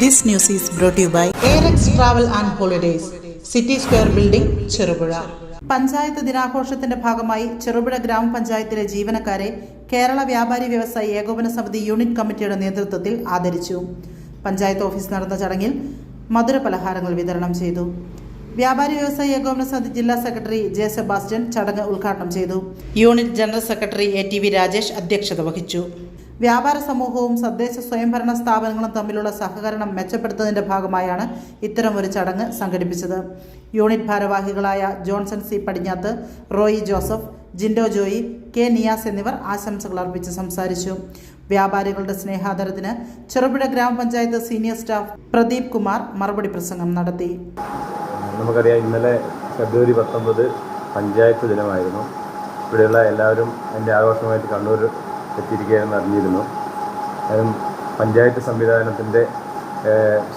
This news is brought to you by Arex Travel and Holidays, City Square Building, Cherupuzha. Panchayat ദിനാഘോഷത്തിന്റെ ഭാഗമായി ചെറുപുഴ ഗ്രാമപഞ്ചായത്തിലെ ജീവനക്കാരെ കേരള വ്യാപാരി വ്യവസായി ഏകോപന സമിതി യൂണിറ്റ് കമ്മിറ്റിയുടെ നേതൃത്വത്തിൽ ആദരിച്ചു. പഞ്ചായത്ത് ഓഫീസിൽ നടന്ന ചടങ്ങിൽ മധുര പലഹാരങ്ങൾ വിതരണം ചെയ്തു. വ്യാപാരി വ്യവസായി ഏകോപന സമിതി ജില്ലാ സെക്രട്ടറി ജെ സെബാസ്റ്റ്യൻ ചടങ്ങ് ഉദ്ഘാടനം ചെയ്തു. Unit general secretary ATV Rajesh അധ്യക്ഷത വഹിച്ചു. വ്യാപാര സമൂഹവും തദ്ദേശ സ്വയംഭരണ സ്ഥാപനങ്ങളും തമ്മിലുള്ള സഹകരണം മെച്ചപ്പെടുത്തുന്നതിന്റെ ഭാഗമായാണ് ഇത്തരമൊരു ചടങ്ങ് സംഘടിപ്പിച്ചത്. യൂണിറ്റ് ഭാരവാഹികളായ Johnson C. Padinjath, Roy Joseph, Jindo Joy, K. Niyas എന്നിവർ ആശംസകൾ അർപ്പിച്ച് സംസാരിച്ചു. വ്യാപാരികളുടെ സ്നേഹാദരത്തിന് ചെറുപുഴ ഗ്രാമപഞ്ചായത്ത് സീനിയർ സ്റ്റാഫ് പ്രദീപ് കുമാർ മറുപടി പ്രസംഗം നടത്തി. നമുക്കറിയാം, ഇന്നലെ ഫെബ്രുവരി 19 പഞ്ചായത്ത് ദിനമായിരുന്നു. ഇവിടെയുള്ള എല്ലാവരും എൻ്റെ ആഘോഷമായിട്ട് കണ്ണൂർ എത്തിയിരിക്കുകയെന്ന് അറിഞ്ഞിരുന്നു. അതും പഞ്ചായത്ത് സംവിധാനത്തിൻ്റെ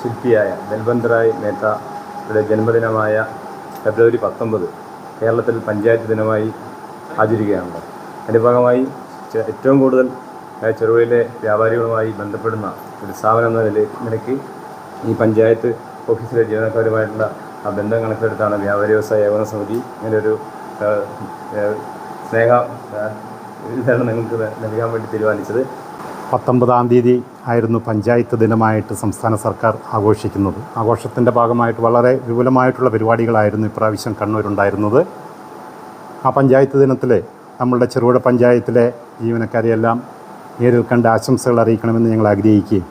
ശില്പിയായ ബൽവന്ത് റായ് മേത്തയുടെ ജന്മദിനമായ ഫെബ്രുവരി 19 കേരളത്തിൽ പഞ്ചായത്ത് ദിനമായി ആചരിക്കുകയാണ്. അതിൻ്റെ ഭാഗമായി ഏറ്റവും കൂടുതൽ ചെറുപുഴയിലെ വ്യാപാരികളുമായി ബന്ധപ്പെടുന്ന ഒരു സ്ഥാപനം എന്ന നിലയ്ക്ക് ഈ പഞ്ചായത്ത് ഓഫീസിലെ ജീവനക്കാരുമായിട്ടുള്ള ആ ബന്ധം കണക്കിലെടുത്താണ് വ്യാപാരി വ്യവസായ ഏകോപന സമിതി ഇങ്ങനെ ഒരു സ്നേഹ ഇതാണ് നിങ്ങൾക്ക് നൽകാൻ വേണ്ടി തീരുമാനിച്ചത്. 19-ാം തീയതി ആയിരുന്നു പഞ്ചായത്ത് ദിനമായിട്ട് സംസ്ഥാന സർക്കാർ ആഘോഷിക്കുന്നത്. ആഘോഷത്തിൻ്റെ ഭാഗമായിട്ട് വളരെ വിപുലമായിട്ടുള്ള പരിപാടികളായിരുന്നു ഇപ്രാവശ്യം കണ്ണൂരുണ്ടായിരുന്നത്. ആ പഞ്ചായത്ത് ദിനത്തിൽ നമ്മളുടെ ചെറുപുഴ പഞ്ചായത്തിലെ ജീവനക്കാരെയെല്ലാം നേരിൽ കണ്ട് ആശംസകൾ അറിയിക്കണമെന്ന് ഞങ്ങൾ ആഗ്രഹിക്കുകയും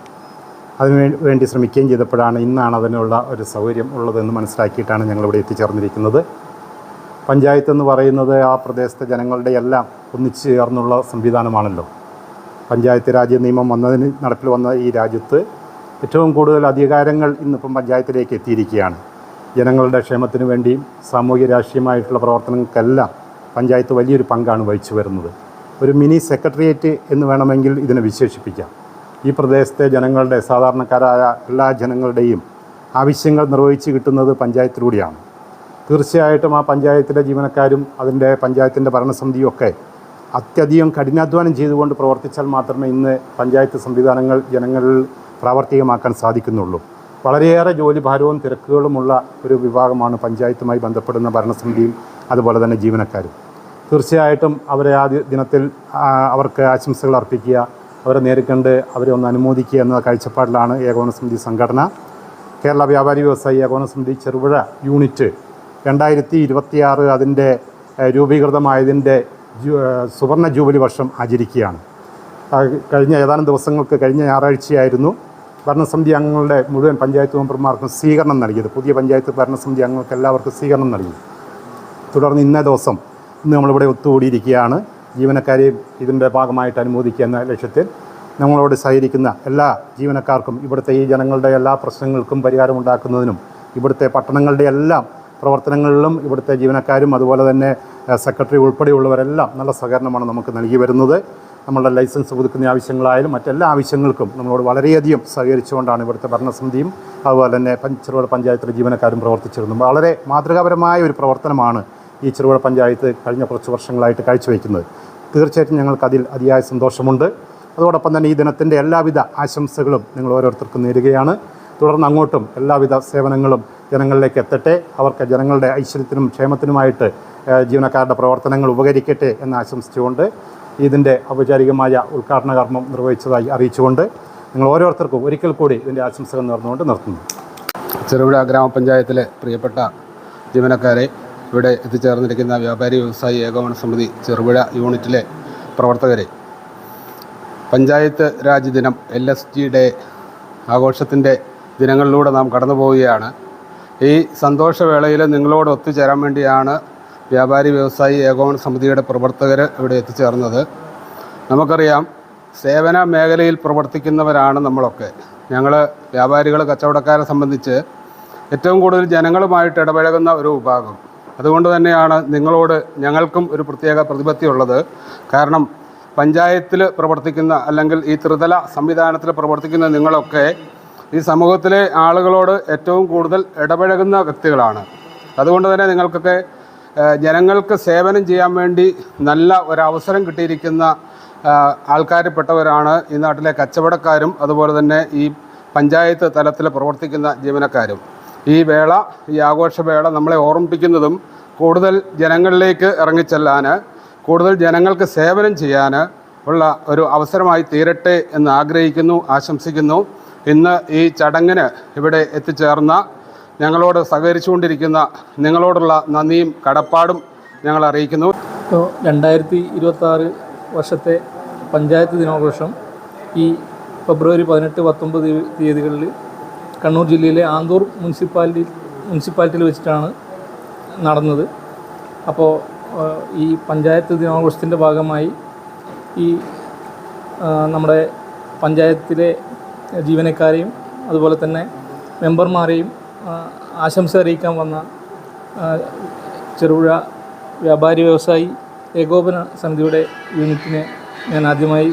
അതിനു വേണ്ടി ശ്രമിക്കുകയും ചെയ്തപ്പോഴാണ് ഇന്നാണ് അതിനുള്ള ഒരു സൗകര്യം ഉള്ളതെന്ന് മനസ്സിലാക്കിയിട്ടാണ് ഞങ്ങളിവിടെ എത്തിച്ചേർന്നിരിക്കുന്നത്. പഞ്ചായത്ത് എന്ന് പറയുന്നത് ആ പ്രദേശത്തെ ജനങ്ങളുടെ എല്ലാം ഒന്നിച്ചു ചേർന്നുള്ള സംവിധാനമാണല്ലോ. പഞ്ചായത്ത് രാജ് നിയമം നടപ്പിൽ വന്ന ഈ രാജ്യത്ത് ഏറ്റവും കൂടുതൽ അധികാരങ്ങൾ ഇന്നിപ്പം പഞ്ചായത്തിലേക്ക് എത്തിയിരിക്കുകയാണ്. ജനങ്ങളുടെ ക്ഷേമത്തിന് വേണ്ടിയും സാമൂഹ്യ രാഷ്ട്രീയമായിട്ടുള്ള പ്രവർത്തനങ്ങൾക്കെല്ലാം പഞ്ചായത്ത് വലിയൊരു പങ്കാണ് വഹിച്ചു വരുന്നത്. ഒരു മിനി സെക്രട്ടേറിയറ്റ് എന്ന് വേണമെങ്കിൽ ഇതിനെ വിശേഷിപ്പിക്കാം. ഈ പ്രദേശത്തെ ജനങ്ങളുടെ, സാധാരണക്കാരായ എല്ലാ ജനങ്ങളുടെയും ആവശ്യങ്ങൾ നിർവഹിച്ച് കിട്ടുന്നത് പഞ്ചായത്തിലൂടെയാണ്. തീർച്ചയായിട്ടും ആ പഞ്ചായത്തിലെ ജീവനക്കാരും അതിൻ്റെ പഞ്ചായത്തിൻ്റെ ഭരണസമിതിയും ഒക്കെ അത്യധികം കഠിനാധ്വാനം ചെയ്തുകൊണ്ട് പ്രവർത്തിച്ചാൽ മാത്രമേ ഇന്ന് പഞ്ചായത്ത് സംവിധാനങ്ങൾ ജനങ്ങളിൽ പ്രാവർത്തികമാക്കാൻ സാധിക്കുന്നുള്ളൂ. വളരെയേറെ ജോലിഭാരവും തിരക്കുകളുമുള്ള ഒരു വിഭാഗമാണ് പഞ്ചായത്തുമായി ബന്ധപ്പെടുന്ന ഭരണസമിതിയും അതുപോലെ തന്നെ ജീവനക്കാരും. തീർച്ചയായിട്ടും അവരെ ആ ദിനത്തിൽ അവർക്ക് ആശംസകൾ അർപ്പിക്കുക, അവരെ നേരിക്കണ്ട് അവരെ ഒന്ന് അനുമോദിക്കുക എന്ന കാഴ്ചപ്പാടിലാണ് ഏകോപന സമിതി സംഘടന. കേരള വ്യാപാരി വ്യവസായി ഏകോപന സമിതി ചെറുപുഴ യൂണിറ്റ് 2026 അതിൻ്റെ രൂപീകൃതമായതിൻ്റെ സുവർണ ജൂബിലി വർഷം ആചരിക്കുകയാണ്. കഴിഞ്ഞ ഏതാനും ദിവസങ്ങൾക്ക് കഴിഞ്ഞ ഞായറാഴ്ചയായിരുന്നു ഭരണസമിതി അംഗങ്ങളുടെ മുഴുവൻ പഞ്ചായത്ത് മെമ്പർമാർക്കും സ്വീകരണം നൽകിയത്. പുതിയ പഞ്ചായത്ത് ഭരണസമിതി അംഗങ്ങൾക്ക് എല്ലാവർക്കും സ്വീകരണം നൽകി. തുടർന്ന് ഇന്ന് നമ്മളിവിടെ ഒത്തുകൂടിയിരിക്കുകയാണ്. ജീവനക്കാരെയും ഇതിൻ്റെ ഭാഗമായിട്ട് അനുമോദിക്കുക എന്ന ലക്ഷ്യത്തിൽ നമ്മളോട് സഹകരിക്കുന്ന എല്ലാ ജീവനക്കാർക്കും ഇവിടുത്തെ ഈ ജനങ്ങളുടെ എല്ലാ പ്രശ്നങ്ങൾക്കും പരിഹാരമുണ്ടാക്കുന്നതിനും ഇവിടുത്തെ പട്ടണങ്ങളുടെ എല്ലാം പ്രവർത്തനങ്ങളിലും ഇവിടുത്തെ ജീവനക്കാരും അതുപോലെ തന്നെ സെക്രട്ടറി ഉൾപ്പെടെയുള്ളവരെല്ലാം നല്ല സഹകരണമാണ് നമുക്ക് നൽകി വരുന്നത്. നമ്മളുടെ ലൈസൻസ് പുതുക്കുന്ന ആവശ്യങ്ങളായാലും മറ്റെല്ലാ ആവശ്യങ്ങൾക്കും നമ്മളോട് വളരെയധികം സഹകരിച്ചുകൊണ്ടാണ് ഇവിടുത്തെ ഭരണസമിതിയും അതുപോലെ തന്നെ ചെറുപുഴ പഞ്ചായത്തിലെ ജീവനക്കാരും പ്രവർത്തിച്ചിരുന്നത്. വളരെ മാതൃകാപരമായ ഒരു പ്രവർത്തനമാണ് ഈ ചെറുപുഴ പഞ്ചായത്ത് കഴിഞ്ഞ കുറച്ച് വർഷങ്ങളായിട്ട് കാഴ്ചവെക്കുന്നത്. തീർച്ചയായിട്ടും ഞങ്ങൾക്ക് അതിൽ അതിയായ സന്തോഷമുണ്ട്. അതോടൊപ്പം തന്നെ ഈ ദിനത്തിൻ്റെ എല്ലാവിധ ആശംസകളും നിങ്ങൾ ഓരോരുത്തർക്കും നേരുകയാണ്. തുടർന്ന് അങ്ങോട്ടും എല്ലാവിധ സേവനങ്ങളും ജനങ്ങളിലേക്ക് എത്തട്ടെ, അവർക്ക് ജനങ്ങളുടെ ഐശ്വര്യത്തിനും ക്ഷേമത്തിനുമായിട്ട് ജീവനക്കാരുടെ പ്രവർത്തനങ്ങൾ ഉപകരിക്കട്ടെ എന്ന് ആശംസിച്ചുകൊണ്ട് ഇതിൻ്റെ ഔപചാരികമായ ഉദ്ഘാടന കർമ്മം നിർവഹിച്ചതായി അറിയിച്ചുകൊണ്ട് നിങ്ങൾ ഓരോരുത്തർക്കും ഒരിക്കൽ കൂടി ഇതിൻ്റെ ആശംസകൾ നേർന്നുകൊണ്ട് നിർത്തുന്നു. ചെറുപുഴ ഗ്രാമപഞ്ചായത്തിലെ പ്രിയപ്പെട്ട ജീവനക്കാരെ, ഇവിടെ എത്തിച്ചേർന്നിരിക്കുന്ന വ്യാപാരി വ്യവസായി ഏകോപന സമിതി ചെറുപുഴ യൂണിറ്റിലെ പ്രവർത്തകരെ, പഞ്ചായത്ത് രാജ് ദിനം LSG ഡേ ആഘോഷത്തിൻ്റെ ദിനങ്ങളിലൂടെ നാം കടന്നു പോവുകയാണ്. ഈ സന്തോഷവേളയിൽ നിങ്ങളോട് ഒത്തുചേരാൻ വേണ്ടിയാണ് വ്യാപാരി വ്യവസായി ഏകോപന സമിതിയുടെ പ്രവർത്തകർ ഇവിടെ എത്തിച്ചേർന്നത്. നമുക്കറിയാം, സേവന മേഖലയിൽ പ്രവർത്തിക്കുന്നവരാണ് നമ്മളൊക്കെ. ഞങ്ങൾ വ്യാപാരികൾ, കച്ചവടക്കാരെ സംബന്ധിച്ച് ഏറ്റവും കൂടുതൽ ജനങ്ങളുമായിട്ട് ഇടപഴകുന്ന ഒരു വിഭാഗം. അതുകൊണ്ട് തന്നെയാണ് നിങ്ങളോട് ഞങ്ങൾക്കും ഒരു പ്രത്യേക പ്രതിപത്തിയുള്ളത്. കാരണം പഞ്ചായത്തിൽ പ്രവർത്തിക്കുന്ന അല്ലെങ്കിൽ ഈ ത്രിതല സംവിധാനത്തിൽ പ്രവർത്തിക്കുന്ന നിങ്ങളൊക്കെ ഈ സമൂഹത്തിലെ ആളുകളോട് ഏറ്റവും കൂടുതൽ ഇടപഴകുന്ന വ്യക്തികളാണ്. അതുകൊണ്ട് തന്നെ നിങ്ങൾക്കൊക്കെ ജനങ്ങൾക്ക് സേവനം ചെയ്യാൻ വേണ്ടി നല്ല ഒരവസരം കിട്ടിയിരിക്കുന്ന ആൾക്കാരിൽപ്പെട്ടവരാണ് ഈ നാട്ടിലെ കച്ചവടക്കാരും അതുപോലെ തന്നെ ഈ പഞ്ചായത്ത് തലത്തിൽ പ്രവർത്തിക്കുന്ന ജീവനക്കാരും ഈ ആഘോഷവേള നമ്മളെ ഓർമ്മിപ്പിക്കുന്നതും കൂടുതൽ ജനങ്ങളിലേക്ക് ഇറങ്ങിച്ചെല്ലാൻ, കൂടുതൽ ജനങ്ങൾക്ക് സേവനം ചെയ്യാൻ ഉള്ള ഒരു അവസരമായി തീരട്ടെ എന്ന് ആഗ്രഹിക്കുന്നു, ആശംസിക്കുന്നു. ഇന്ന് ഈ ചടങ്ങിന് ഇവിടെ എത്തിച്ചേർന്ന ഞങ്ങളോട് സഹകരിച്ചുകൊണ്ടിരിക്കുന്ന നിങ്ങളോടുള്ള നന്ദിയും കടപ്പാടും ഞങ്ങൾ അറിയിക്കുന്നു. 2026 വർഷത്തെ പഞ്ചായത്ത് ദിനാഘോഷം ഈ ഫെബ്രുവരി 18-19 തീയതികളിൽ കണ്ണൂർ ജില്ലയിലെ ആന്തൂർ മുനിസിപ്പാലിറ്റിയിൽ വെച്ചിട്ടാണ് നടന്നത്. അപ്പോൾ ഈ പഞ്ചായത്ത് ദിനാഘോഷത്തിൻ്റെ ഭാഗമായി ഈ നമ്മുടെ പഞ്ചായത്തിലെ ജീവനക്കാരെയും അതുപോലെ തന്നെ മെമ്പർമാരെയും ആശംസ അറിയിക്കാൻ വന്ന ചെറുപുഴ വ്യാപാരി വ്യവസായി ഏകോപന സമിതിയുടെ യൂണിറ്റിനെ ഞാൻ ആദ്യമായി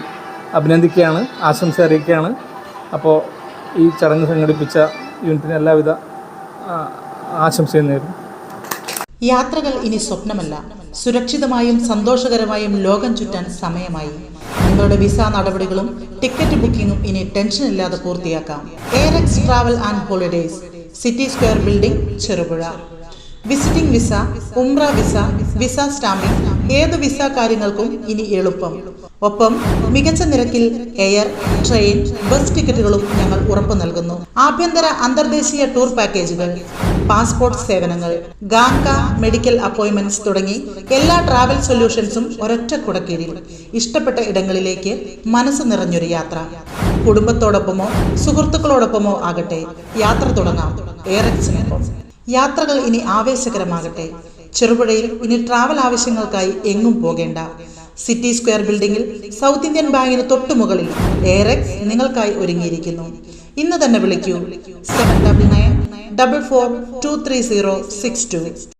അഭിനന്ദിക്കുകയാണ്, ആശംസ അറിയിക്കുകയാണ്. അപ്പോൾ ഈ ചടങ്ങ് സംഘടിപ്പിച്ച യൂണിറ്റിന് എല്ലാവിധ ആശംസയും നേരുന്നു. യാത്രകൾ ഇനി സ്വപ്നമല്ല, സുരക്ഷിതമായും സന്തോഷകരമായും ലോകം ചുറ്റാൻ സമയമായി. നിങ്ങളുടെ വിസ നടപടികളും ടിക്കറ്റ് ബുക്കിംഗും ഇനി ടെൻഷൻ ഇല്ലാതെ പൂർത്തിയാക്കാം. Airex travel and holidays, city square building, Cherupuzha. Visiting visa, ഉംറ വിസ, വിസ സ്റ്റാമ്പിംഗ്, ഏത് വിസ കാര്യങ്ങൾക്കും ഇനി എളുപ്പം. ഒപ്പം മികച്ച നിരക്കിൽ എയർ, ട്രെയിൻ, ബസ് ടിക്കറ്റുകളും ഞങ്ങൾ ഉറപ്പു നൽകുന്നു. ആഭ്യന്തര അന്തർദേശീയ ടൂർ പാക്കേജുകൾ, പാസ്പോർട്ട് സേവനങ്ങൾ, ഗാങ്ക മെഡിക്കൽ അപ്പോയിന്റ്മെന്റ്സ് തുടങ്ങി എല്ലാ ട്രാവൽ സൊല്യൂഷൻസും ഒരൊറ്റ കുടക്കീഴിൽ. ഇഷ്ടപ്പെട്ട ഇടങ്ങളിലേക്ക് മനസ്സ് നിറഞ്ഞൊരു യാത്ര. കുടുംബത്തോടൊപ്പമോ സുഹൃത്തുക്കളോടൊപ്പമോ ആകട്ടെ, യാത്ര തുടങ്ങാം എയറെക്സിനൊപ്പം. യാത്രകൾ ഇനി ആവേശകരമാകട്ടെ. ചെറുപുഴയിൽ ഇനി ട്രാവൽ ആവശ്യങ്ങൾക്കായി എങ്ങും പോകേണ്ട. സിറ്റി സ്ക്വയർ ബിൽഡിംഗിൽ സൗത്ത് ഇന്ത്യൻ ബാങ്കിന് തൊട്ടുമുകളിൽ എയറെക്സ് നിങ്ങൾക്കായി ഒരുങ്ങിയിരിക്കുന്നു. ഇന്ന് തന്നെ വിളിക്കൂ 7994423062.